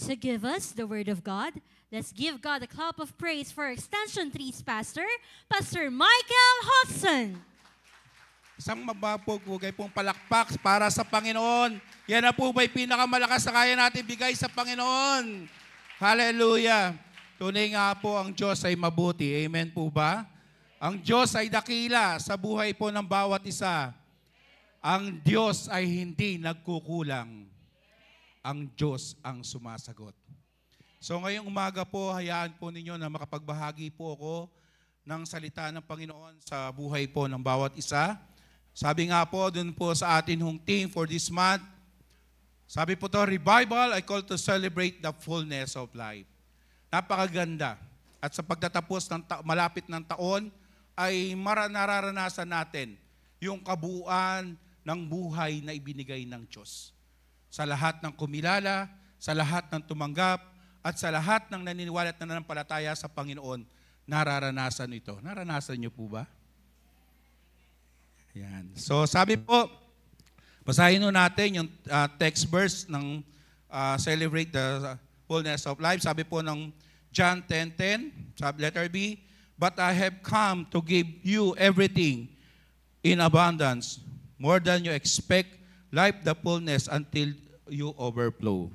to give us the Word of God. Let's give God a clap of praise for Extension 3's pastor, Pastor Michael Hodson. Isang mababugay pong palakpak para sa Panginoon. Yan na po ba'y pinakamalakas na kaya natin bigay sa Panginoon. Hallelujah. Tunay nga po ang Diyos ay mabuti. Amen po ba? Ang Diyos ay dakila sa buhay po ng bawat isa. Ang Diyos ay hindi nagkukulang. Ang Diyos ang sumasagot. So ngayong umaga po, hayaan po ninyo na makapagbahagi po ako ng salita ng Panginoon sa buhay po ng bawat isa. Sabi nga po dun po sa atin hong theme for this month, sabi po to, Revival, I call to celebrate the fullness of life. Napakaganda. At sa pagtatapos ng malapit ng taon, ay nararanasan natin yung kabuuan ng buhay na ibinigay ng Diyos. Sa lahat ng kumilala, sa lahat ng tumanggap, at sa lahat ng naniniwala at nananampalataya sa Panginoon, nararanasan ito. Naranasan niyo po ba? Yan. So sabi po, basahin natin yung text verse ng Celebrate the Fullness of Life. Sabi po ng John 10:10, sabi letter B, But I have come to give you everything in abundance, more than you expect, life the fullness until you overflow.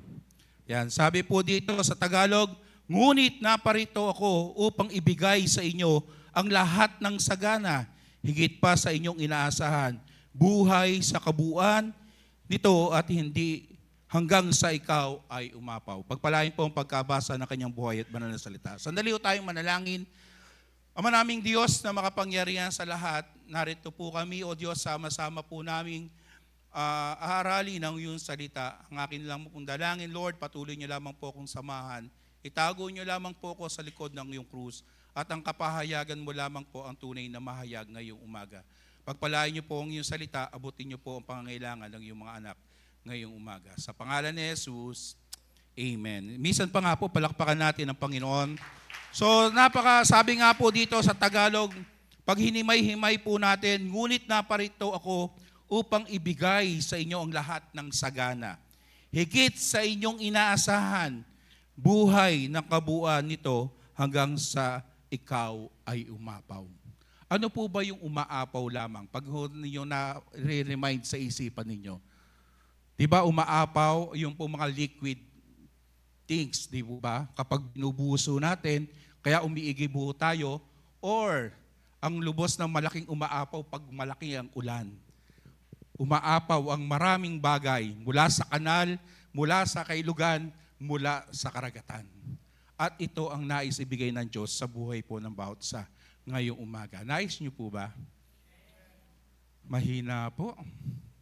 Yan. Sabi po dito sa Tagalog, ngunit naparito ako upang ibigay sa inyo ang lahat ng sagana, higit pa sa inyong inaasahan, buhay sa kabuuan nito at hindi hanggang sa ikaw ay umapaw. Pagpalain po ang pagkabasa ng kanyang buhay at banal na salita. Sandali po tayong manalangin. Ama naming Diyos na makapangyarihan sa lahat, narito po kami, O Diyos, sama-sama po naming aaralin ang iyong salita. Ang akin lang pong dalangin, Lord, patuloy niyo lamang po akong samahan. Itago niyo lamang po ako sa likod ng iyong krus. At ang kapahayagan mo lamang po ang tunay na mahayag ngayong umaga. Pagpalain niyo po ang iyong salita, abutin niyo po ang pangangailangan ng iyong mga anak ngayong umaga. Sa pangalan ni Jesus, Amen. Minsan pa nga po, palakpakan natin ang Panginoon. So, sabi nga po dito sa Tagalog, pag hinimay-himay po natin, ngunit naparito ako upang ibigay sa inyo ang lahat ng sagana. Higit sa inyong inaasahan, buhay ng kabuuan nito hanggang sa ikaw ay umapaw. Ano po ba yung umaapaw lamang? Pag ninyo na-remind sa isipan ninyo. Diba umaapaw yung po mga liquid things, di ba? Kapag binubuso natin, kaya umiigi buho tayo, or ang lubos ng malaking umaapaw pag malaki ang ulan. Umaapaw ang maraming bagay mula sa kanal, mula sa kailugan, mula sa karagatan. At ito ang nais ibigay ng Diyos sa buhay po ng bawat isa ngayong umaga. Nais niyo po ba? Mahina po.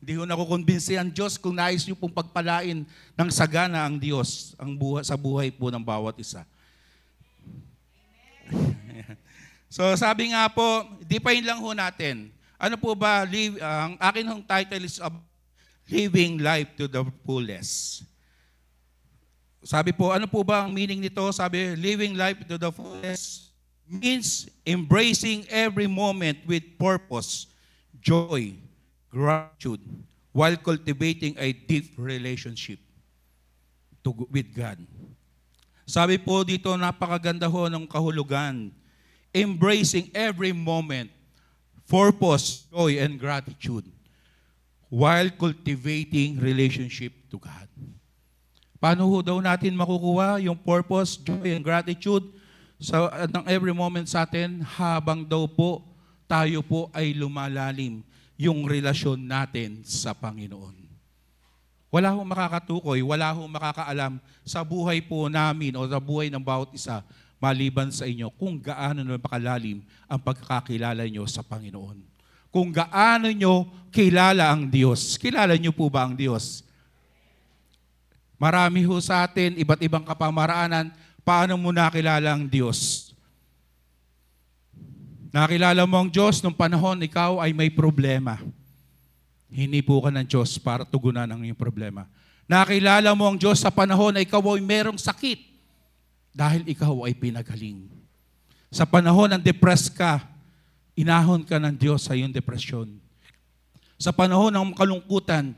Hindi ko nakukumbinsi ang Diyos kung nais niyo pong pagpalain ng sagana ang Diyos sa buhay po ng bawat isa. So sabi nga po, define lang ho natin. Ano po ba, ang akin hong title is Living Life to the Fullest. Sabi po, ano po ba ang meaning nito? Sabi, living life to the fullest means embracing every moment with purpose, joy, gratitude, while cultivating a deep relationship with God. Sabi po dito, napakaganda ho ng kahulugan. Embracing every moment, purpose, joy, and gratitude, while cultivating relationship to God. Paano ho daw natin makukuha yung purpose, joy, and gratitude ng every moment sa atin habang daw po tayo po ay lumalalim yung relasyon natin sa Panginoon. Wala hong makakatukoy, wala hong makakaalam sa buhay po namin o sa buhay ng bawat isa maliban sa inyo kung gaano na makalalim ang pagkakakilala nyo sa Panginoon. Kung gaano nyo kilala ang Diyos. Kilala nyo po ba ang Diyos? Marami ho sa atin, iba't ibang kapamaraanan, paano mo nakilala ang Diyos? Nakilala mo ang Diyos nung panahon ikaw ay may problema. Hindi po ka ng Diyos para tugunan ang iyong problema. Nakilala mo ang Diyos sa panahon na ikaw ay merong sakit dahil ikaw ay pinagaling. Sa panahon ng depressed ka, inahon ka ng Diyos sa iyong depresyon. Sa panahon ng kalungkutan,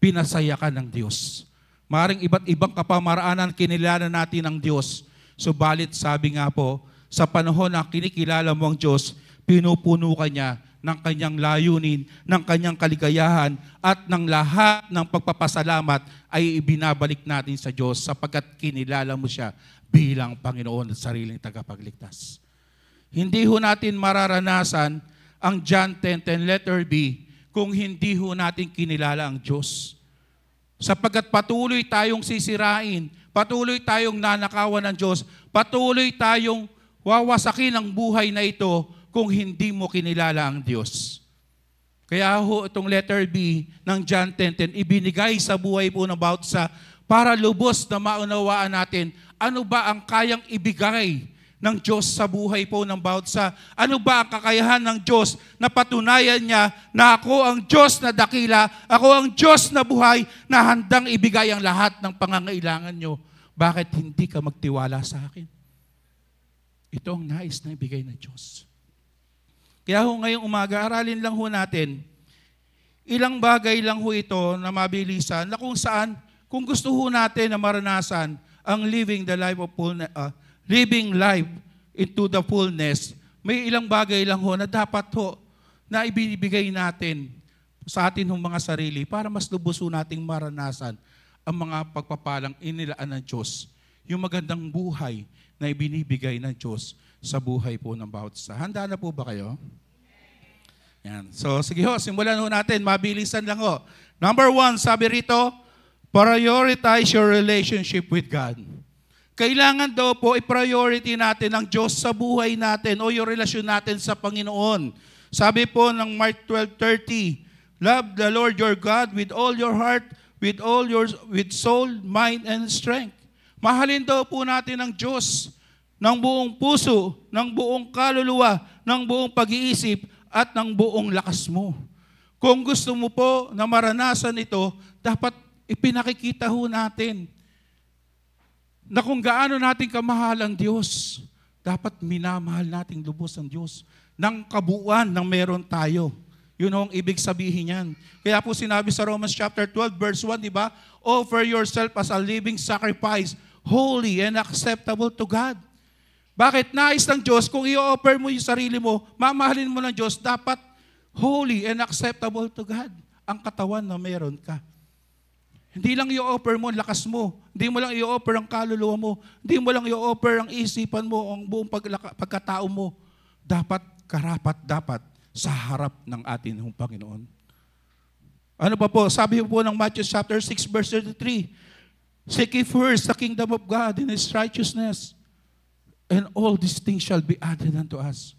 pinasaya ka ng Diyos. Maring iba't ibang kapamaraanan kinilala natin ang Diyos. Subalit sabi nga po, sa panahon na kinikilala mo ang Diyos, pinupuno ka niya ng kanyang layunin, ng kanyang kaligayahan, at ng lahat ng pagpapasalamat ay ibinabalik natin sa Diyos sapagkat kinilala mo siya bilang Panginoon at sariling tagapagligtas. Hindi ho natin mararanasan ang John 10:10 letter B kung hindi ho natin kinilala ang Diyos. Sapagkat patuloy tayong sisirain, patuloy tayong nanakawan ng Diyos, patuloy tayong wawasakin ang buhay na ito kung hindi mo kinilala ang Diyos. Kaya ho itong letter B ng John 10:10 ibinigay sa buhay po ng bawat isa para lubos na maunawaan natin ano ba ang kayang ibigay ng Diyos sa buhay po ng bawat isa. Ano ba ang kakayahan ng Diyos na patunayan niya na ako ang Diyos na dakila, ako ang Diyos na buhay na handang ibigay ang lahat ng pangangailangan nyo. Bakit hindi ka magtiwala sa akin? Ito ang nais na ibigay ng Diyos. Kaya ho ngayong umaga, aralin lang ho natin, ilang bagay lang ho ito na mabilisan na kung saan, kung gusto ho natin na maranasan ang living life into the fullness, may ilang bagay lang ho na dapat ho na ibibigay natin sa atin hong mga sarili para mas lubos ho nating maranasan ang mga pagpapalang inilaan ng Diyos, yung magandang buhay na ibinibigay ng Diyos sa buhay po ng bawat isa. Handa na po ba kayo? Yan. So sige ho, simulan ho natin. Mabilisan lang ho. Number 1, sabi rito, prioritize your relationship with God. Kailangan daw po i-priority natin ang Diyos sa buhay natin o yung relasyon natin sa Panginoon. Sabi po ng Mark 12:30, love the Lord your God with all your heart, with soul, mind, and strength. Mahalin daw po natin ang Diyos ng buong puso, ng buong kaluluwa, ng buong pag-iisip, at ng buong lakas mo. Kung gusto mo po na maranasan ito, dapat ipinakikita ho natin na kung gaano natin kamahal ang Diyos, dapat minamahal natin lubos ang Diyos ng kabuuan ng meron tayo. Yun ang ibig sabihin yan. Kaya po sinabi sa Romans chapter 12 verse 1, di ba? Offer yourself as a living sacrifice, holy and acceptable to God. Bakit? Nais ng Diyos, kung i-offer mo yung sarili mo, mamahalin mo ng Diyos, dapat holy and acceptable to God. Ang katawan na meron ka. Hindi lang i-offer mo ang lakas mo. Hindi mo lang i-offer ang kaluluwa mo. Hindi mo lang i-offer ang isipan mo, ang buong pagkatao mo. Dapat, dapat sa harap ng atin ng Panginoon. Ano pa po? Sabi po ng Matthew chapter 6 verse 33, seek ye first the kingdom of God and His righteousness, and all these things shall be added unto us.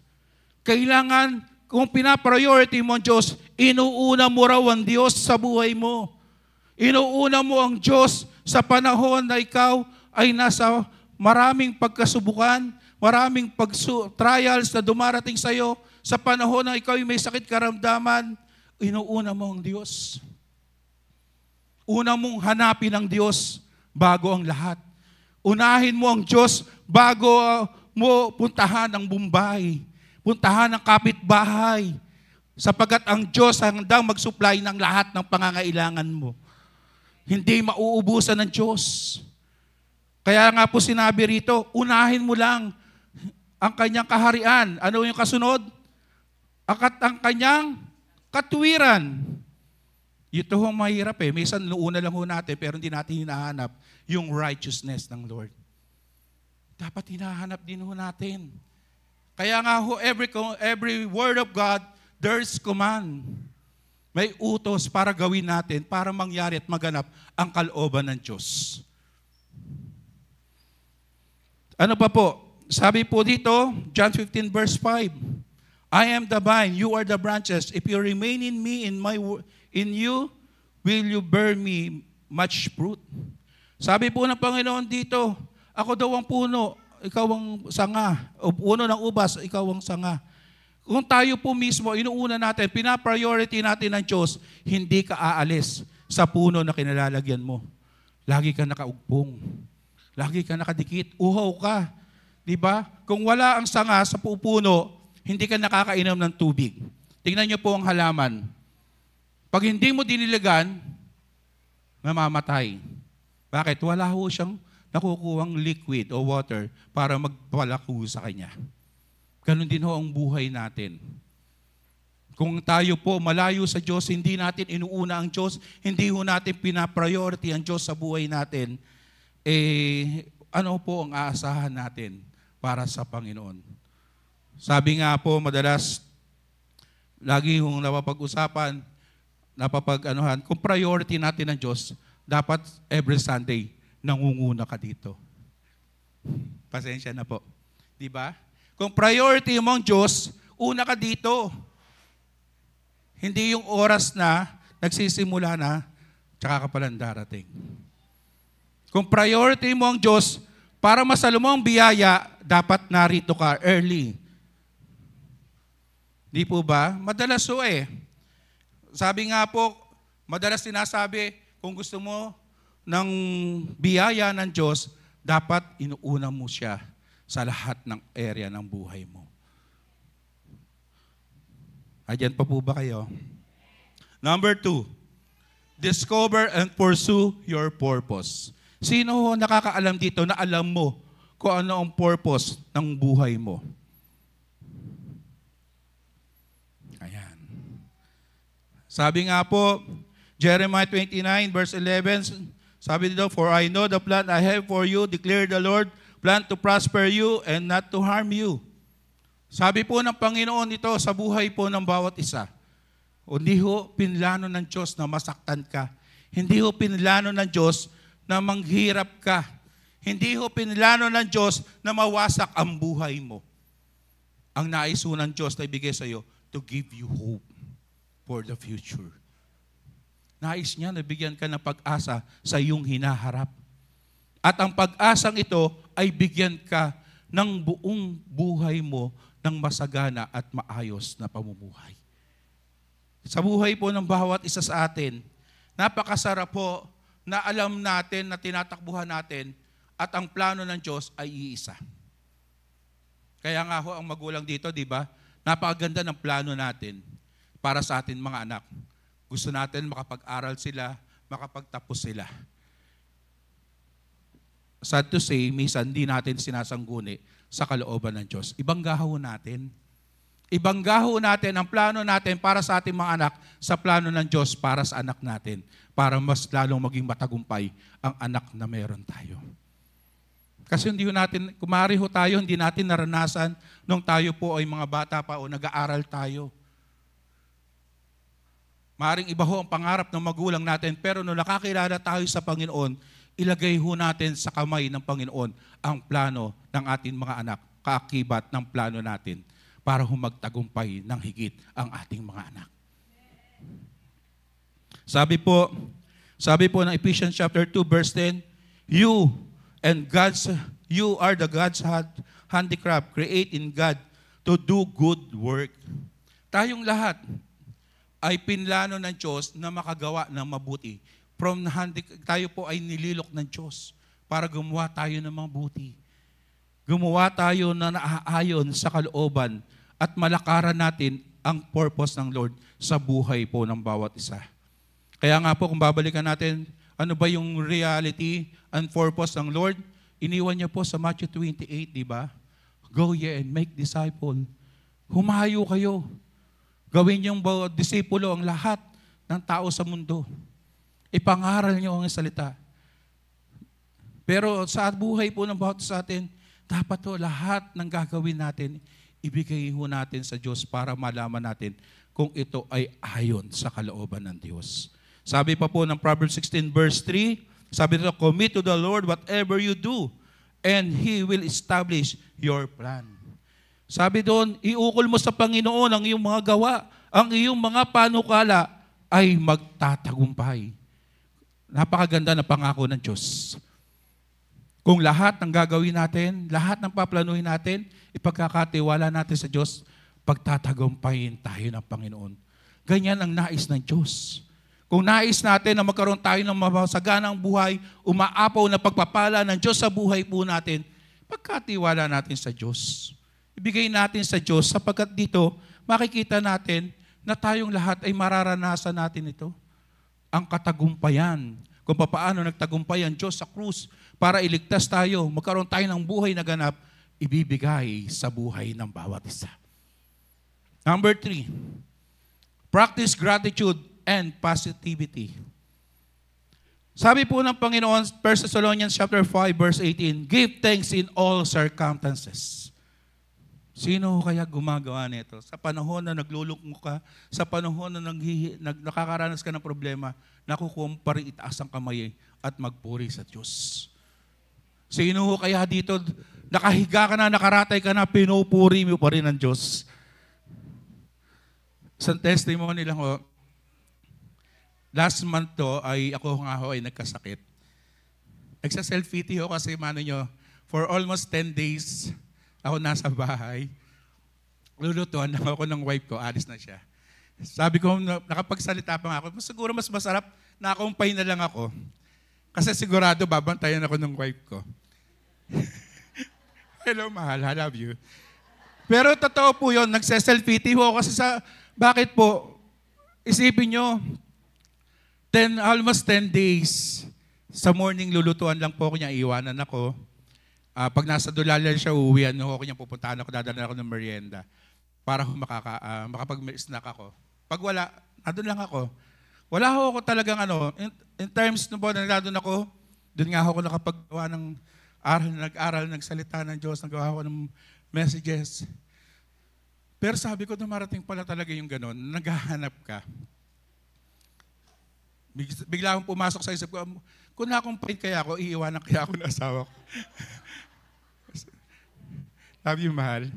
Kailangan, kung pinapriority mo ang Diyos, inuuna mo raw ang Diyos sa buhay mo. Inuuna mo ang Diyos sa panahon na ikaw ay nasa maraming pagkasubukan, maraming trials na dumarating sa iyo, sa panahon na ikaw ay may sakit karamdaman, inuuna mo ang Diyos. Una mong hanapin ang Diyos bago ang lahat. Unahin mo ang Diyos bago mo puntahan ang Bombay, puntahan ang kapitbahay, sapagkat ang Diyos handang mag-supply ng lahat ng pangangailangan mo. Hindi mauubusan ng Diyos. Kaya nga po sinabi rito, unahin mo lang ang kanyang kaharian. Ano yung kasunod? Ang kanyang katuwiran. Ito ang mahirap eh. Minsan nuuna lang ho natin pero hindi natin hinahanap yung righteousness ng Lord. Dapat hinahanap din ho natin. Kaya nga ho, every word of God, there's command. May utos para gawin natin, para mangyari at maganap ang kalooban ng Diyos. Ano pa po? Sabi po dito, John 15 verse 5, I am the vine, you are the branches. If you remain in me, in you, will you bear me much fruit? Sabi po ng Panginoon dito, ako daw ang puno, ikaw ang sanga. O puno ng ubas, ikaw ang sanga. Kung tayo po mismo, inuuna natin, pinapriority natin ng Diyos, hindi ka aalis sa puno na kinalalagyan mo. Lagi ka nakaugpong. Lagi ka nakadikit. Uhaw ka. Diba? Kung wala ang sanga sa pupuno, hindi ka nakakainom ng tubig. Tingnan niyo po ang halaman. Pag hindi mo dinilagan, mamamatay. Bakit? Wala ho siyang nakukuhang liquid o water para magpalako sa kanya. Ganon din ho ang buhay natin. Kung tayo po malayo sa Diyos, hindi natin inuuna ang Diyos, hindi ho natin pinapriority ang Diyos sa buhay natin, ano po ang aasahan natin para sa Panginoon? Sabi nga po, madalas, lagi hong napapag-usapan, kung priority natin ang Diyos, dapat every Sunday, nangunguna ka dito. Pasensya na po. Di ba? Kung priority mo ang Diyos, una ka dito. Hindi yung oras na, nagsisimula na, tsaka ka palang darating. Kung priority mo ang Diyos, para masalo mo ang biyaya, dapat narito ka early. Di po ba? Madalas so Sabi nga po, madalas sinasabi, kung gusto mo ng biyaya ng Diyos, dapat inuuna mo siya sa lahat ng area ng buhay mo. Ayan pa po ba kayo? Number 2, discover and pursue your purpose. Sino ho nakakaalam dito na alam mo kung ano ang purpose ng buhay mo? Ayan. Sabi nga po, Jeremiah 29 verse 11, sabi dito, for I know the plan I have for you, declare the Lord, plan to prosper you and not to harm you. Sabi po ng Panginoon ito sa buhay po ng bawat isa. Hindi ho pinlano ng Diyos na masaktan ka. Hindi ho pinlano ng Diyos na manghirap ka. Hindi ho pinlano ng Diyos na mawasak ang buhay mo. Ang nais ho ng Diyos na ibigay sa iyo, to give you hope for the future. Nais niya na bigyan ka ng pag-asa sa iyong hinaharap. At ang pag-asang ito ay bigyan ka ng buong buhay mo ng masagana at maayos na pamumuhay. Sa buhay po ng bawat isa sa atin, napakasarap po na alam natin na tinatakbuhan natin at ang plano ng Diyos ay iisa. Kaya nga ho ang magulang dito, di ba? Napakaganda ng plano natin para sa atin mga anak. Gusto natin makapag-aral sila, makapagtapos sila. Sad to say, minsan di natin sinasangguni sa kalooban ng Diyos. Ibanggaho natin. Ibanggaho natin ang plano natin para sa ating mga anak sa plano ng Diyos para sa anak natin. Para mas lalong maging matagumpay ang anak na meron tayo. Kasi hindi natin, kumari ho tayo, hindi natin naranasan nung tayo po ay mga bata pa o nag-aaral tayo. Maring iba ho ang pangarap ng magulang natin, pero nung nakakilala tayo sa Panginoon, ilagay ho natin sa kamay ng Panginoon ang plano ng ating mga anak, kaakibat ng plano natin para humagtagumpay ng higit ang ating mga anak. Sabi po ng Ephesians chapter 2 verse 10, you are the God's handicraft, create in God to do good work. Tayong lahat ay pinlano ng Diyos na makagawa ng mabuti. Tayo po ay nililok ng Diyos para gumawa tayo ng mabuti. Gumawa tayo na naaayon sa kalooban at malakaran natin ang purpose ng Lord sa buhay po ng bawat isa. Kaya nga po kung babalikan natin, ano ba yung reality and purpose ng Lord? Iniwan niya po sa Matthew 28, di ba? Go ye and make disciple. Humayo kayo. Gawin niyong disipulo ang lahat ng tao sa mundo. Ipangaral niyo ang salita. Pero sa buhay po ng bawat sa atin, dapat po lahat ng gagawin natin, ibigay ho natin sa Diyos para malaman natin kung ito ay ayon sa kalooban ng Diyos. Sabi pa po ng Proverbs 16 verse 3, sabi nito, commit to the Lord whatever you do, and He will establish your plan. Sabi doon, iukol mo sa Panginoon ang iyong mga gawa, ang iyong mga panukala ay magtatagumpay. Napakaganda na pangako ng Diyos. Kung lahat ng gagawin natin, lahat ng paplanuhin natin, ipagkakatiwala natin sa Diyos, pagtatagumpayin tayo ng Panginoon. Ganyan ang nais ng Diyos. Kung nais natin na magkaroon tayo ng masaganang buhay, umaapaw na pagpapala ng Diyos sa buhay po natin, pagkatiwala natin sa Diyos. Ibigay natin sa Diyos sapagkat dito makikita natin na tayong lahat ay mararanasan natin ito. Ang katagumpayan, kung paano nagtagumpay ang Diyos sa krus para iligtas tayo, magkaroon tayo ng buhay na ganap, ibibigay sa buhay ng bawat isa. Number 3, practice gratitude and positivity. Sabi po ng Panginoon, 1 Thessalonians chapter 5, verse 18, give thanks in all circumstances. Sino kaya gumagawa nito? Sa panahon na naglulukmo ka, sa panahon na nakakaranas ka ng problema, nakukumpari itaas ang kamay at magpuri sa Diyos. Sino kaya dito, nakahiga ka na, nakaratay ka na, pinupuri mo pa rin ang Diyos? Sa testimony lang ho, last month to, ay ako nga ho ay nagkasakit. Nagsa-self-pity ho kasi mano nyo, for almost 10 days, ako nasa bahay. Lulutuan lang ako ng wife ko, alis na siya. Sabi ko, nakapagsalita pa nga ako, siguro mas masarap, nakakumpay na lang ako. Kasi sigurado babantayan ako ng wife ko. Hello, mahal, I love you. Pero totoo po yun, nagsa-self-pity ho kasi bakit po? Isipin nyo, almost 10 days, sa morning lulutuan lang po ako niya, iwanan ako. Pag nasa Dulalan siya, uuwihan ako niya, pupuntahan ako, dadalhan ako ng merienda para makapag-snack ako. Pag wala, nandun lang ako. Wala ako talagang in terms na po, nandun ako, doon nga ako nakapagawa ng nag-aral, nagsalita ng Diyos, nagawa ako ng messages. Pero sabi ko, dumarating pala talaga yung gano'n, naghahanap ka. Bigla akong pumasok sa isip ko, kung nakumpain kaya ako, iiwanan kaya ako ng asawa ko. Love you, mahal.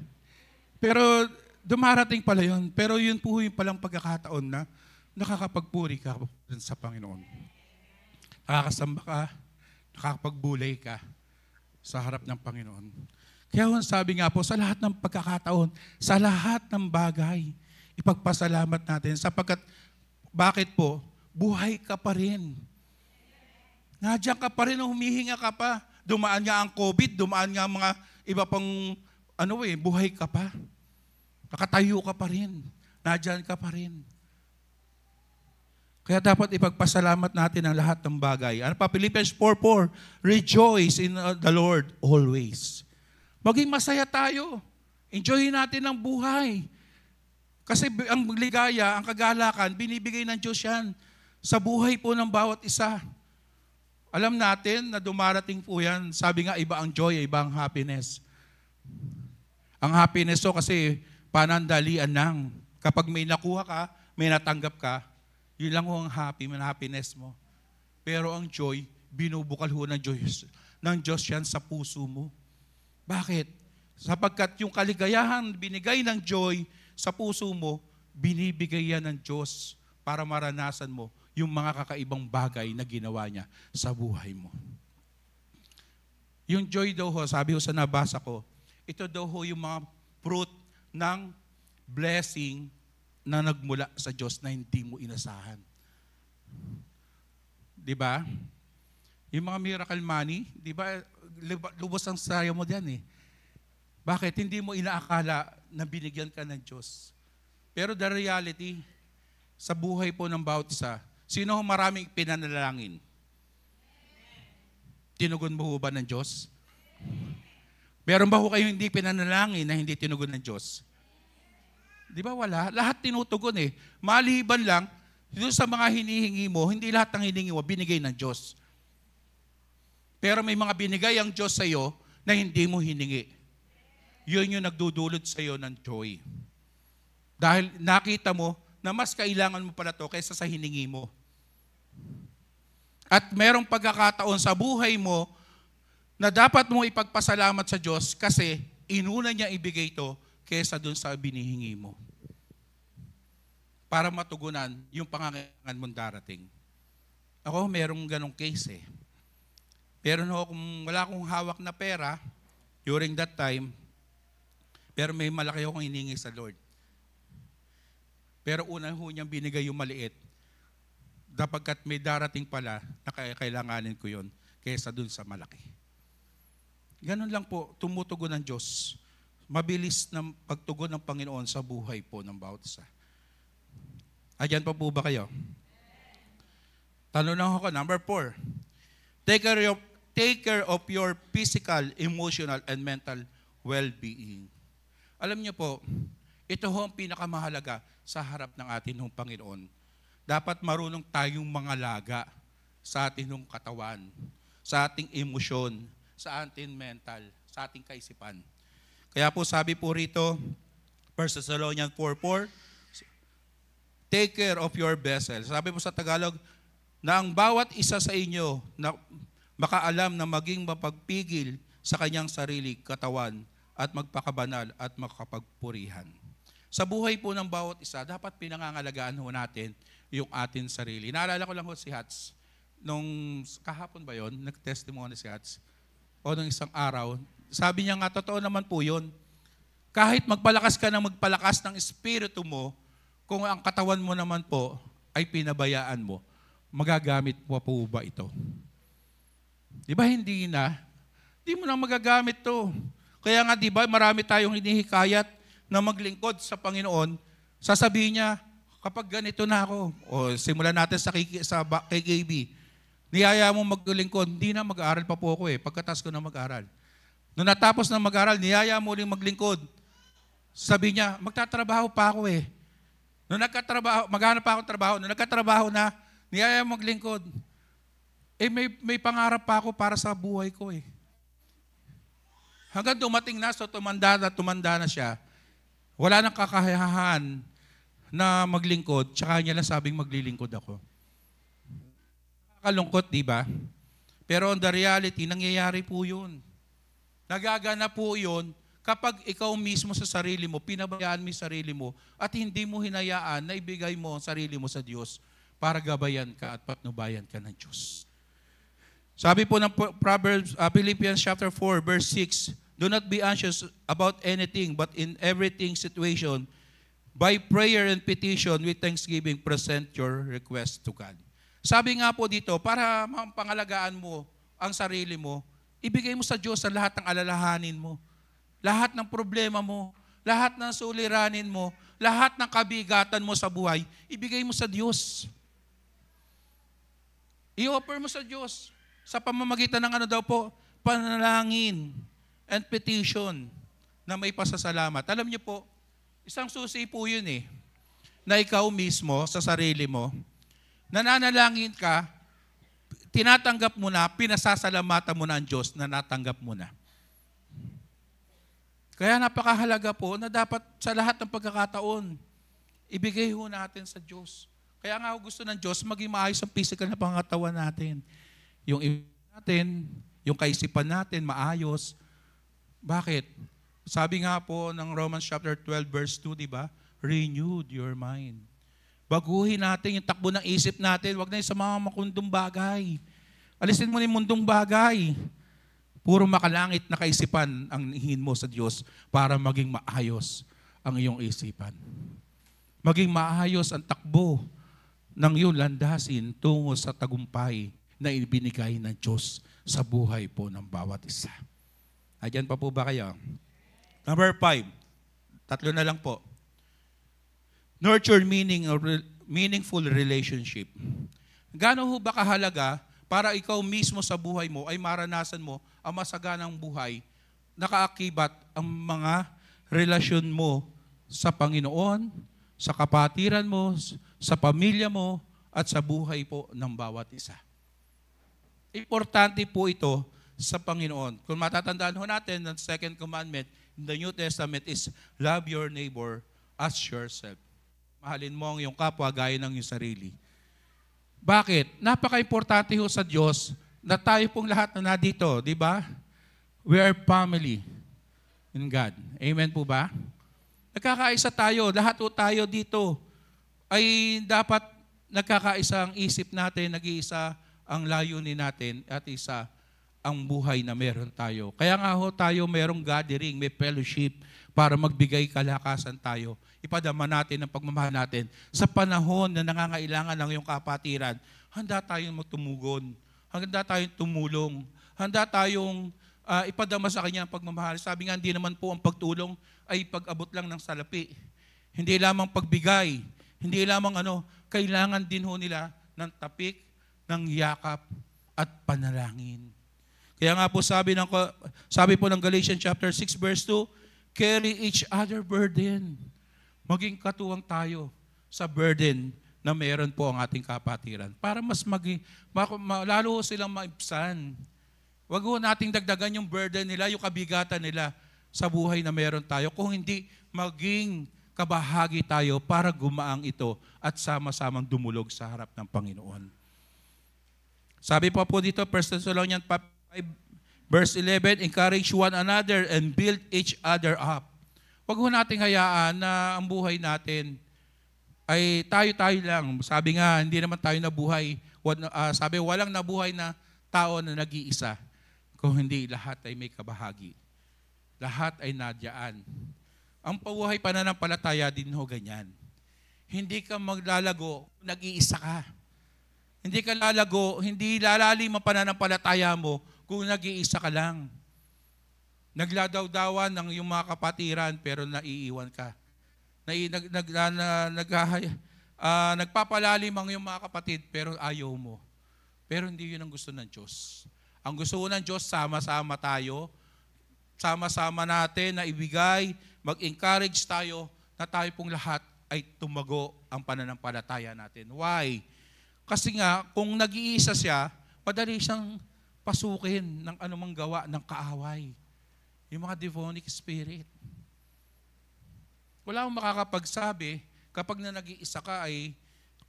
Pero dumarating pala yun. Pero yun po yung palang pagkakataon na nakakapagpuri ka sa Panginoon. Nakakasamba ka, nakakapagbulay ka sa harap ng Panginoon. Kaya sabi nga po, sa lahat ng pagkakataon, sa lahat ng bagay, ipagpasalamat natin sapagkat, bakit po? Buhay ka pa rin. Nandiyan ka pa rin, humihinga ka pa. Dumaan nga ang COVID, dumaan nga ang mga iba pang buhay ka pa. Nakatayo ka pa rin. Nandiyan ka pa rin. Kaya dapat ipagpasalamat natin ang lahat ng bagay. Ano pa? Philippians 4:4, rejoice in the Lord always. Maging masaya tayo. Enjoyin natin ang buhay. Kasi ang ligaya, ang kagalakan, binibigay ng Diyos yan sa buhay po ng bawat isa. Alam natin na dumarating po yan. Sabi nga, iba ang joy, iba ang happiness. Ang happiness kasi panandalian lang. Kapag may nakuha ka, may natanggap ka, yun lang ang happiness mo. Pero ang joy, binubukal ho ng Diyos yan sa puso mo. Bakit? Sapagkat yung kaligayahan binigay ng joy sa puso mo, binibigay yan ng Diyos para maranasan mo yung mga kakaibang bagay na ginawa niya sa buhay mo. Yung joy daw ho, sabi ho sa nabasa ko, ito daw ho yung mga fruit ng blessing na nagmula sa Diyos na hindi mo inasahan. Di ba? Yung mga miracle money, di ba, lubos ang saya mo diyan eh. Bakit? Hindi mo inaakala na binigyan ka ng Diyos. Pero the reality, sa buhay po ng bawat isa, sino maraming pinanalangin? Tinugon mo ba ng Diyos? Meron ba ho kayo hindi pinanalangin na hindi tinugon ng Diyos? Di ba wala? Lahat tinutugon eh. Maliban lang, doon sa mga hinihingi mo, hindi lahat ng hinihingi mo binigay ng Diyos. Pero may mga binigay ang Diyos sa iyo na hindi mo hiningi. Yun yung nagdudulot sa iyo ng joy. Dahil nakita mo na mas kailangan mo pala to kaysa sa hiningi mo. At merong pagkakataon sa buhay mo na dapat mo ipagpasalamat sa Diyos kasi inuna niya ibigay ito kaysa dun sa binihingi mo. Para matugunan yung pangangailangan mong darating. Ako, merong ganong case eh. Pero kung wala akong hawak na pera during that time, pero may malaki akong hiningi sa Lord. Pero una ho niyang binigay yung maliit. Dapagkat may darating pala na kailanganin ko yun kaysa dun sa malaki. Ganun lang po, tumutugon ng Diyos. Mabilis na pagtugon ng Panginoon sa buhay po ng bawat isa. Ayan pa po ba kayo? Tanong lang ako, number 4. Take care of your physical, emotional, and mental well-being. Alam niyo po, ito ho ang pinakamahalaga sa harap ng atin ng Panginoon. Dapat marunong tayong mga laga sa ating katawan, sa ating emosyon, sa ating mental, sa ating kaisipan. Kaya po sabi po rito, 1 Thessalonians 4:4, take care of your vessel. Sabi po sa Tagalog, na ang bawat isa sa inyo na makaalam na maging mapagpigil sa kanyang sarili, katawan, at magpakabanal at makapagpurihan. Sa buhay po ng bawat isa, dapat pinangangalagaan ho natin yung atin sarili. Naalala ko lang ho si Hats, nung kahapon ba yon, nag-testimony si Hats, o nung isang araw, sabi niya nga, totoo naman po yun. Kahit magpalakas ka ng magpalakas ng espiritu mo, kung ang katawan mo naman po ay pinabayaan mo, magagamit mo po ba ito? Di ba hindi na? Di mo na magagamit to. Kaya nga di ba marami tayong hinihikayat na maglingkod sa Panginoon, sasabihin niya, kapag ganito na ako, o simulan natin sa KKB, niyaya mo maglingkod, hindi na mag-aaral pa po ako pagkatas ko na mag-aaral. Nung natapos na mag-aaral, niyaya mo rin maglingkod. Sabi niya, magtatrabaho pa ako Nung nagkatrabaho, maghanap pa akong trabaho, nung nagkatrabaho na, niyaya mo maglingkod. May pangarap pa ako para sa buhay ko Hanggang dumating na, so tumanda na siya, wala nang kakayahan na maglingkod, tsaka niya lang sabing maglilingkod ako. Nakakalungkot, di ba? Pero on the reality, nangyayari po yun. Nagagana po yun kapag ikaw mismo sa sarili mo, pinabayaan mo yung sarili mo, at hindi mo hinayaan na ibigay mo ang sarili mo sa Diyos para gabayan ka at patnubayan ka ng Diyos. Sabi po ng Philippians chapter 4, verse 6, do not be anxious about anything, but in everything situation, by prayer and petition with thanksgiving, present your request to God. Sabi nga po dito, para mapangalagaan mo ang sarili mo, ibigay mo sa Diyos ang lahat ng alalahanin mo, lahat ng problema mo, lahat ng suliranin mo, lahat ng kabigatan mo sa buhay, ibigay mo sa Diyos. I-offer mo sa Diyos sa pamamagitan ng panalangin and petition na may pasasalamat. Alam niyo po, isang susi po yun na ikaw mismo sa sarili mo, nananalangin ka, tinatanggap mo na, pinasasalamatan mo na ang Diyos na natanggap mo na. Kaya napakahalaga po na dapat sa lahat ng pagkakataon, ibigay ho natin sa Diyos. Kaya nga gusto ng Diyos, maging maayos ang physical na pangatawan natin. Yung natin, yung kaisipan natin, maayos. Bakit? Sabi nga po ng Romans chapter 12 verse 2, di ba? Renewed your mind. Baguhin natin yung takbo ng isip natin. Huwag na yung sa mga makundong bagay. Alisin mo na yung mundong bagay. Puro makalangit na kaisipan ang hihin mo sa Diyos para maging maayos ang iyong isipan. Maging maayos ang takbo ng iyong landasin tungo sa tagumpay na ibinigay ng Diyos sa buhay po ng bawat isa. Ayan pa po ba kayo? Number 5. 3 na lang po. Nurture meaningful relationship. Gaano ho ba kahalaga para ikaw mismo sa buhay mo ay maranasan mo ang masaganang buhay, nakaakibat ang mga relasyon mo sa Panginoon, sa kapatiran mo, sa pamilya mo, at sa buhay po ng bawat isa. Importante po ito sa Panginoon. Kung matatandaan ho natin, ang second commandment in the New Testament is love your neighbor as yourself. Mahalin mo ang iyong kapwa gaya ng iyong sarili. Bakit? Napaka-importante ho sa Diyos na tayo pong lahat na nandito, di ba? We are family in God. Amen po ba? Nagkakaisa tayo. Lahat po tayo dito ay dapat nagkakaisa ang isip natin, nag-iisa ang layunin natin, at isa ang buhay na meron tayo. Kaya nga ho tayo merong gathering, may fellowship para magbigay kalakasan tayo. Ipadama natin ang pagmamahal natin. Sa panahon na nangangailangan ng iyong kapatiran, handa tayong tumugon, handa tayong tumulong, handa tayong ipadama sa kanya ang pagmamahal. Sabi nga, hindi naman po ang pagtulong ay pag-abot lang ng salapi. Hindi lamang pagbigay, hindi lamang kailangan din ho nila ng tapik, ng yakap at panalangin. Kaya nga po sabi po ng Galatians chapter 6 verse 2, carry each other burden. Maging katuwang tayo sa burden na meron po ang ating kapatiran para mas lalo silang maibsan. Wag ho nating dagdagan yung burden nila, yung kabigatan nila sa buhay na meron tayo. Kung hindi, maging kabahagi tayo para gumaang ito at sama-samang dumulog sa harap ng Panginoon. Sabi po dito, 1 Thessalonians 5 verse 11, encourage one another and build each other up. Wag ho nating hayaan na ang buhay natin ay tayo-tayo lang. Sabi nga, hindi naman tayo nabuhay. Sabi, walang nabuhay na tao na nag-iisa. Kung hindi, lahat ay may kabahagi. Lahat ay nadyaan. Ang pabuhay pananampalataya din ho ganyan. Hindi ka maglalago, nag-iisa ka. Hindi ka lalago, hindi lalalim ang pananampalataya mo kung nag-iisa ka lang. Nagladaw-dawan ng iyong mga kapatiran pero naiiwan ka. Nagpapalalim ang iyong mga kapatid pero ayaw mo. Pero hindi yun ang gusto ng Diyos. Ang gusto ng Diyos, sama-sama tayo. Sama-sama natin na ibigay, mag-encourage tayo na tayo pong lahat ay tumago ang pananampalataya natin. Why? Kasi nga, kung nag-iisa siya, madali siyang pasukin ng anumang gawa ng kaaway. Yung mga demonic spirit. Wala akong makakapagsabi kapag na nag-iisa ka ay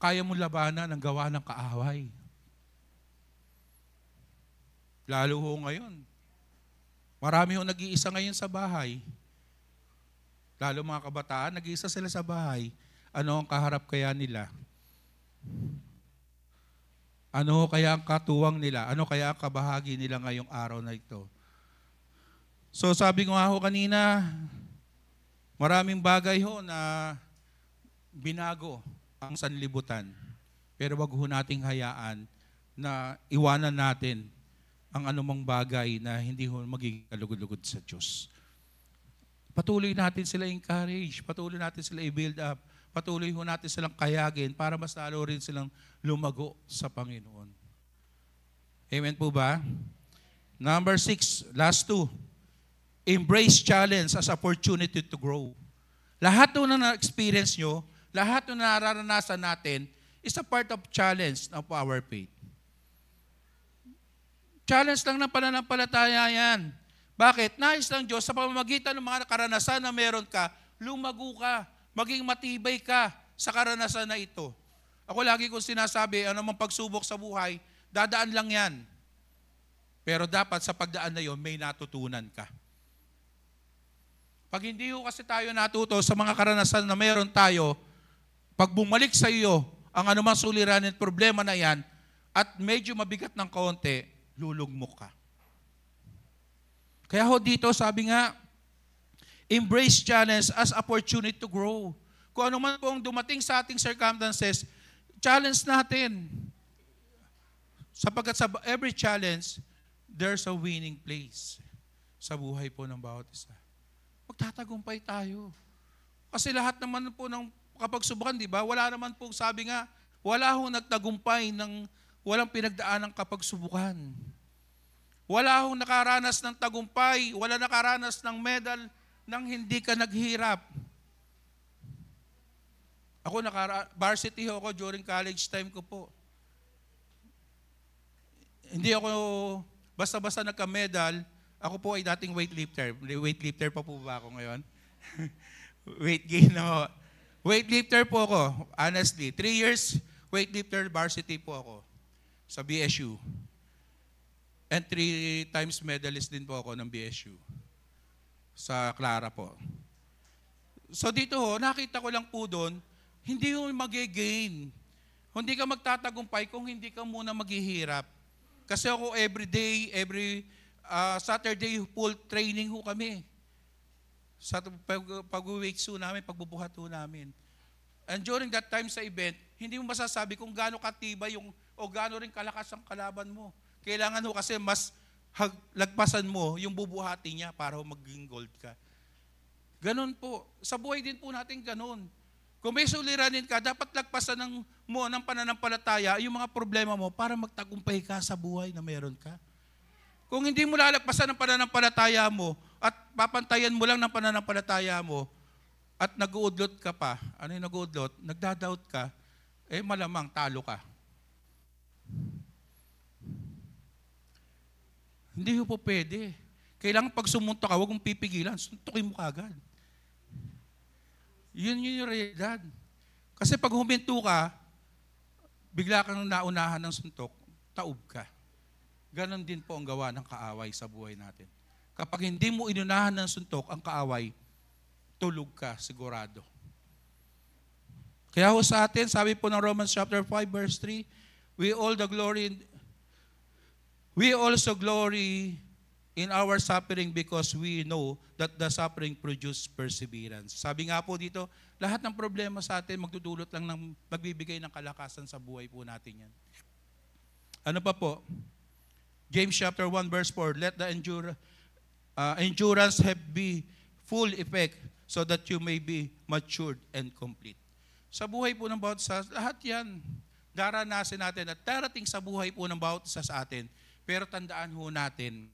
kaya mo labanan ang gawa ng kaaway. Lalo ho ngayon. Marami ho nag-iisa ngayon sa bahay. Lalo mga kabataan, nag-iisa sila sa bahay. Ano ang kaharap kaya nila? Ano kaya ang katuwang nila? Ano kaya ang kabahagi nila ngayong araw na ito? So sabi ko nga ho kanina, maraming bagay ho na binago ang sanlibutan. Pero wag ho nating hayaan na iwanan natin ang anumang bagay na hindi ho magiging kalugod-lugod sa Diyos. Patuloy natin sila encourage, patuloy natin sila i-build up, patuloy ho natin silang kayagin para mas lalo rin silang lumago sa Panginoon. Amen po ba? Number 6, last 2. Embrace challenge as opportunity to grow. Lahat po na na-experience nyo, lahat po na nararanasan natin is a part of challenge of our faith. Challenge lang ng pananampalataya yan. Bakit? Nais ng Diyos sa pamamagitan ng mga karanasan na meron ka, lumago ka, maging matibay ka sa karanasan na ito. Ako lagi kong sinasabi, anumang pagsubok sa buhay, dadaan lang yan. Pero dapat sa pagdaan na yon, may natutunan ka. Pag hindi ko kasi tayo natuto sa mga karanasan na meron tayo, pag bumalik sa iyo ang anumang suliranin at problema na yan, at medyo mabigat ng kaunti, lulugmok ka. Kaya ho dito, sabi nga, embrace challenge as opportunity to grow. Kung ano man pong dumating sa ating circumstances, challenge natin. Sapagkat sa every challenge, there's a winning place sa buhay po ng bawat isa. Magtatagumpay tayo. Kasi lahat naman po ng kapag subukan, di ba? Wala naman po, sabi nga, wala hong nagtagumpay ng walang pinagdaan ng kapag subukan. Wala hong nakaranas ng tagumpay, wala nakaranas ng medal nang hindi ka naghirap. Ako varsity ako during college time ko po. Hindi ako basta-basta nagka-medal. Ako po ay dating weightlifter. Weightlifter pa po ba ako ngayon? Weight gain ako. Weightlifter po ako, honestly. 3 years weightlifter varsity po ako sa BSU. And 3 times medalist din po ako ng BSU. Sa Clara po. So dito ho, nakita ko lang po doon, hindi mo mag-gain. Hindi ka magtatagumpay kung hindi ka muna maghihirap. Kasi ako every Saturday full training ho kami. Sa pag-weights ho namin, pagbubuhat ho namin. And during that time sa event, hindi mo masasabi kung gaano katibay o gaano rin kalakas ang kalaban mo. Kailangan ho kasi mas lagpasan mo yung bubuhati niya para maging gold ka. Ganon po. Sa buhay din po natin ganon. Kung may suliranin ka, dapat lagpasan ng pananampalataya yung mga problema mo para magtagumpay ka sa buhay na meron ka. Kung hindi mo lalagpasan ng pananampalataya mo at papantayan mo lang ng pananampalataya mo at nag-uudlot ka pa, ano yung nag-uudlot? Nagdadoubt ka, malamang talo ka. Hindi po pwede. Kailangan pag sumunto ka, huwag mong pipigilan, suntukin mo kagad. Yun yung realidad. Kasi pag huminto ka, bigla kang naunahan ng suntok, taob ka. Ganon din po ang gawa ng kaaway sa buhay natin. Kapag hindi mo inunahan ng suntok ang kaaway, tulog ka, sigurado. Kaya ho sa atin, sabi po ng Romans chapter 5 verse 3, we also glory in our suffering because we know that the suffering produces perseverance. Sabi nga po dito, lahat ng problema sa atin magdudulot lang ng magbibigay ng kalakasan sa buhay po natin yan. Ano pa po? James chapter 1 verse 4, let the endurance have be full effect so that you may be matured and complete. Sa buhay po ng bawat isa, lahat yan daranasin natin at darating sa buhay po ng bawat isa sa atin. Pero tandaan ho natin,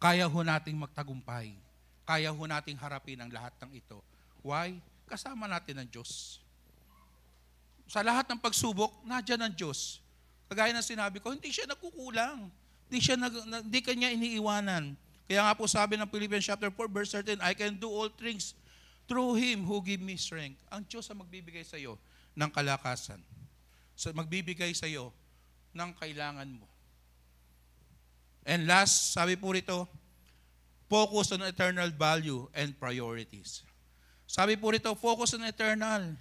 kaya ho nating magtagumpay. Kaya ho nating harapin ang lahat ng ito. Why? Kasama natin ang Diyos. Sa lahat ng pagsubok, nandiyan ang Diyos. Kagaya ng sinabi ko, hindi siya nagkukulang. Hindi kanya iniiwanan. Kaya nga po sabi ng Philippians chapter 4 verse 13, I can do all things through Him who give me strength. Ang Diyos ang magbibigay sa iyo ng kalakasan. So, magbibigay sa iyo ng kailangan mo. And last, sabi po rito, focus on eternal value and priorities. Sabi po rito, focus on eternal.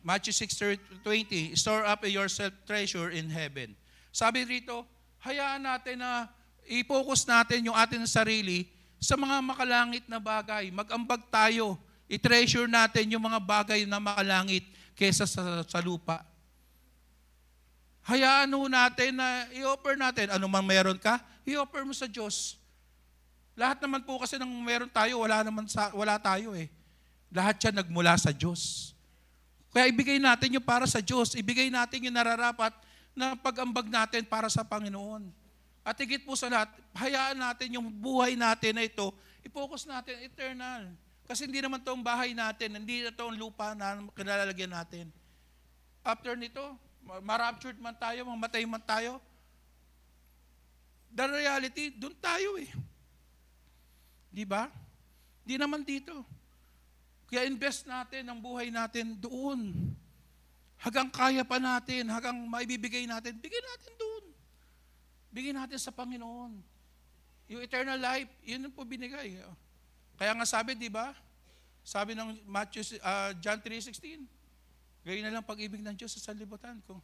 Matthew 6:20, store up yourself treasure in heaven. Sabi rito, hayaan natin na i-focus natin yung ating sarili sa mga makalangit na bagay. Mag-ambag tayo. I-treasure natin yung mga bagay na makalangit kesa sa lupa. Hayaan natin na i-offer natin. Ano man meron ka, i-offer mo sa Diyos. Lahat naman po kasi ng meron tayo, wala tayo eh. Lahat yan nagmula sa Diyos. Kaya ibigay natin yung para sa Diyos. Ibigay natin yung nararapat na pag-ambag natin para sa Panginoon. At higit po sa lahat, hayaan natin yung buhay natin na ito, i-focus natin eternal. Kasi hindi naman ito ang bahay natin, hindi ito ang lupa na kinalalagyan natin. After nito, ma-raptured man tayo, mamatay man tayo, the reality, doon tayo eh. Di ba? Di naman dito. Kaya invest natin ang buhay natin doon. Hanggang kaya pa natin, hanggang maibibigay natin, bigyan natin doon. Bigyan natin sa Panginoon. Yung eternal life, yun po binigay. Kaya nga sabi, di ba? Sabi ng John 3:16, gayon na lang pag-ibig ng Diyos sa sanlibutan ko.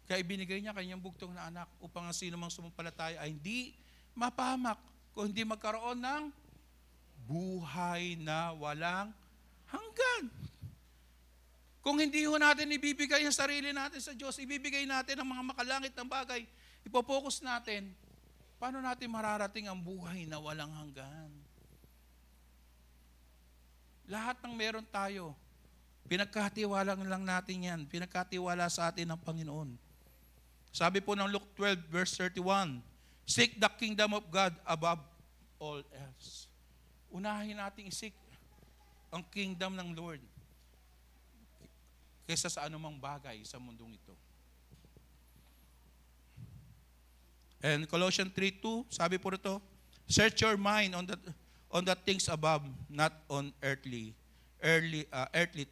Kaya ibinigay niya kanyang bugtong na anak upang ang sino mang sumampalataya ay hindi mapahamak, kung hindi magkaroon ng buhay na walang hanggan. Kung hindi ho natin ibibigay ang sarili natin sa Diyos, ibibigay natin ang mga makalangit ng bagay, ipopokus natin, paano natin mararating ang buhay na walang hanggan? Lahat ng meron tayo, pinagkatiwala lang natin yan. Pinagkatiwala sa atin ng Panginoon. Sabi po ng Luke 12 verse 31, seek the kingdom of God above all else. Unahin natin isik ang kingdom ng Lord kaysa sa anumang bagay sa mundong ito. And Colossians 3:2, sabi po rito, search your mind on the things above, not on earthly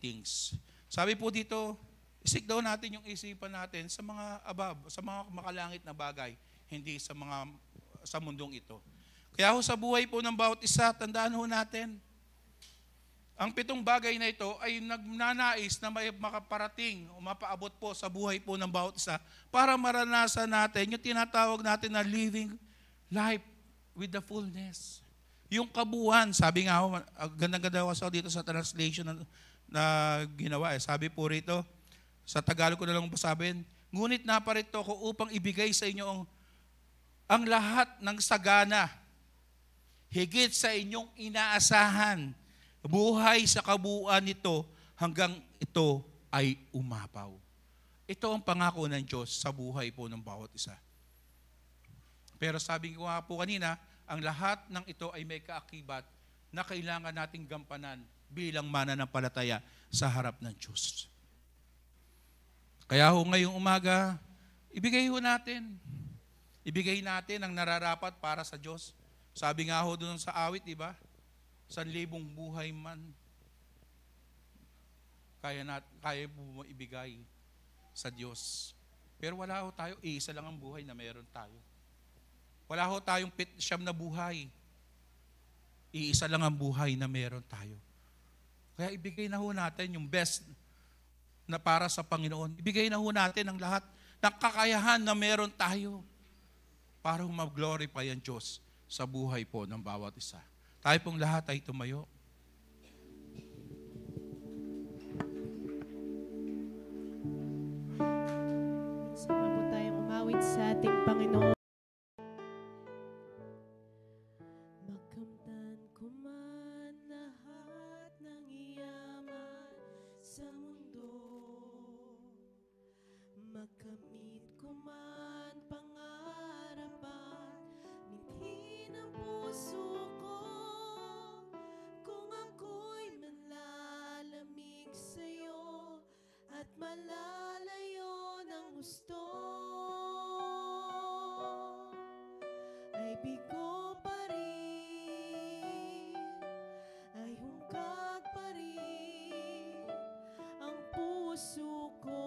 things. Sabi po dito, isik daw natin yung isipan natin sa mga above, sa mga makalangit na bagay, hindi sa mundong ito. Kaya ho sa buhay po ng bawat isa, tandaan ho natin, ang 7 bagay na ito ay nagnanais na may makaparating o mapaabot po sa buhay po ng bawat isa para maranasan natin yung tinatawag natin na living life with the fullness. Yung kabuuan, sabi nga ho, ganda-ganda ko dito sa translation na ginawa. Sabi po rito, sa Tagalog ko na lang basabihin, ngunit naparito ko upang ibigay sa inyo ang lahat ng sagana, higit sa inyong inaasahan, buhay sa kabuuan nito hanggang ito ay umapaw. Ito ang pangako ng Diyos sa buhay po ng bawat isa. Pero sabi ko nga po kanina, ang lahat ng ito ay may kaakibat na kailangan nating gampanan bilang mananampalataya sa harap ng Diyos. Kaya ho ngayong umaga, ibigay ho natin. Ibigay natin ang nararapat para sa Diyos. Sabi nga ho doon sa awit, di ba? 1,000 buhay man, kaya po maibigay sa Diyos. Pero wala ho tayo, isa lang ang buhay na meron tayo. Wala ho tayong siyam na buhay. Iisa lang ang buhay na meron tayo. Kaya ibigay na ho natin yung best na para sa Panginoon. Ibigay na ho natin ang lahat ng kakayahan na meron tayo para mag-glorify ang Diyos sa buhay po ng bawat isa. Tayo pong lahat ay tumayo. Sama po tayong umawit sa ating Panginoon. Makamtan ko man lahat ng iyaman sa mundo, makamit ko man pangarap at mithi ng puso ko, kung ako'y manlalamig sa'yo at malalayo ng gusto, ay bigo pa rin, ay hungkag pa rin ang puso ko.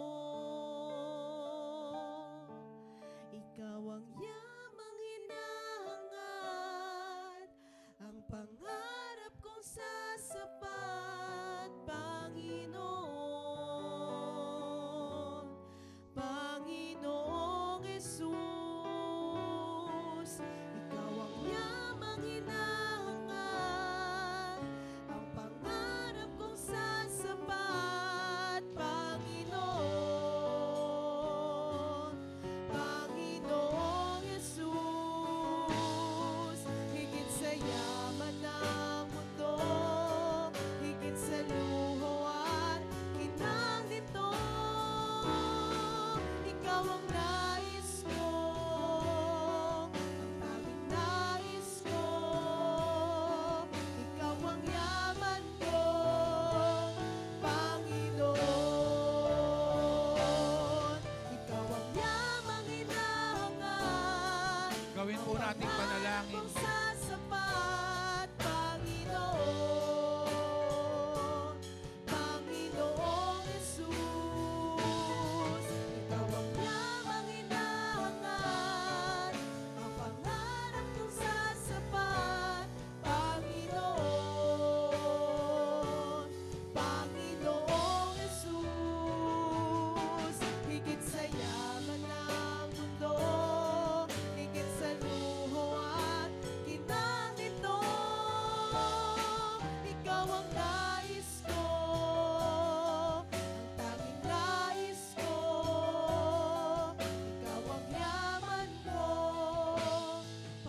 Ikaw ang yamang hinahangad, ang pangarap kong sasapat, Panginoon, Panginoong Jesus. Ikaw ang yamang hinahangad, ang pangarap kong sasapat, Panginoon, Panginoong Jesus. Higit sa yaman ng mundo, higit sa luho at kinang nito, ikaw ang nais ko, ang tanging nais ko. Ikaw ang yaman ko, Panginoon. Ikaw ang yamang hinahangad, Gawin po nating panalangin. kung sasapat, Panginoon, Panginoong Jesus. Ikaw ang yamang hinahangad, ang pangarap kong sasapat, Panginoon, Panginoong Jesus. Higit sa yaman ng mundo, higit sa luho at kinang nito, ikaw ang nais ko, ang tanging nais ko. Ikaw ang yaman ko,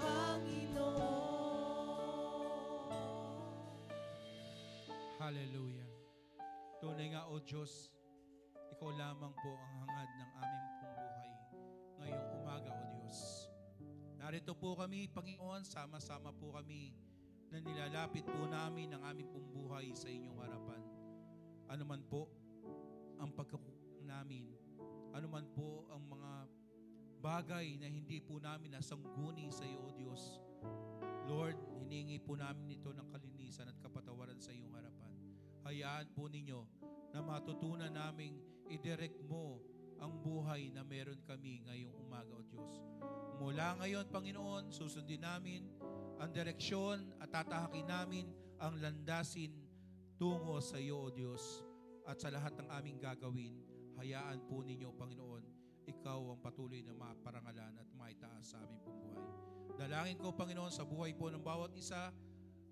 Panginoon. Hallelujah. Tunay nga, O Diyos, Ikaw lamang po ang hangad ng aming pong buhay ngayong umaga, O Diyos. Narito po kami, Panginoon, sama-sama po kami na nilalapit po namin ang aming pong buhay sa inyong harapan. Ano man po ang pagkakulang namin, ano man po ang mga bagay na hindi po namin nasangguni sa iyo, O Diyos. Lord, hiningi po namin ito ng kalinisan at kapatawaran sa iyong harapan. Hayaan po ninyo na matutunan naming i-direct mo ang buhay na meron kami ngayong umaga, O Diyos. Mula ngayon, Panginoon, susundin namin ang direksyon at tatahakin namin ang landasin tungo sa iyo, O Diyos. At sa lahat ng aming gagawin, hayaan po ninyo, Panginoon, ikaw ang patuloy na maparangalan at maitaas sa aming pong buhay. Dalangin ko, Panginoon, sa buhay po ng bawat isa,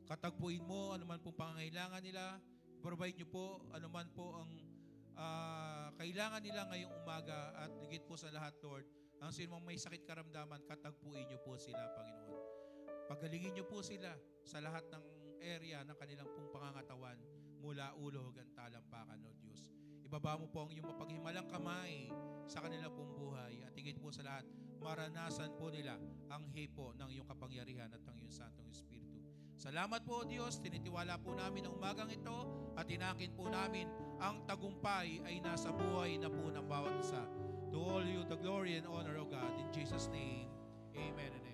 katagpuin mo anuman pong pangangailangan nila, provide nyo po anuman po ang kailangan nila ngayong umaga, at higit po sa lahat, Lord, ang sinumang may sakit karamdaman, katagpuin nyo po sila, Panginoon. Pagalingin nyo po sila sa lahat ng area ng kanilang pong pangangatawan. mula ulo hanggang talampakan, O Diyos. Ibaba mo po ang iyong mapaghimalang kamay sa kanila pong buhay at higit po sa lahat, maranasan po nila ang hipo ng iyong kapangyarihan at ng iyong Santong Espiritu. Salamat po, O Diyos, tinitiwala po namin ang umagang ito at tinakin po namin ang tagumpay ay nasa buhay na po ng bawat isa. To all you the glory and honor, O God, in Jesus' name, amen and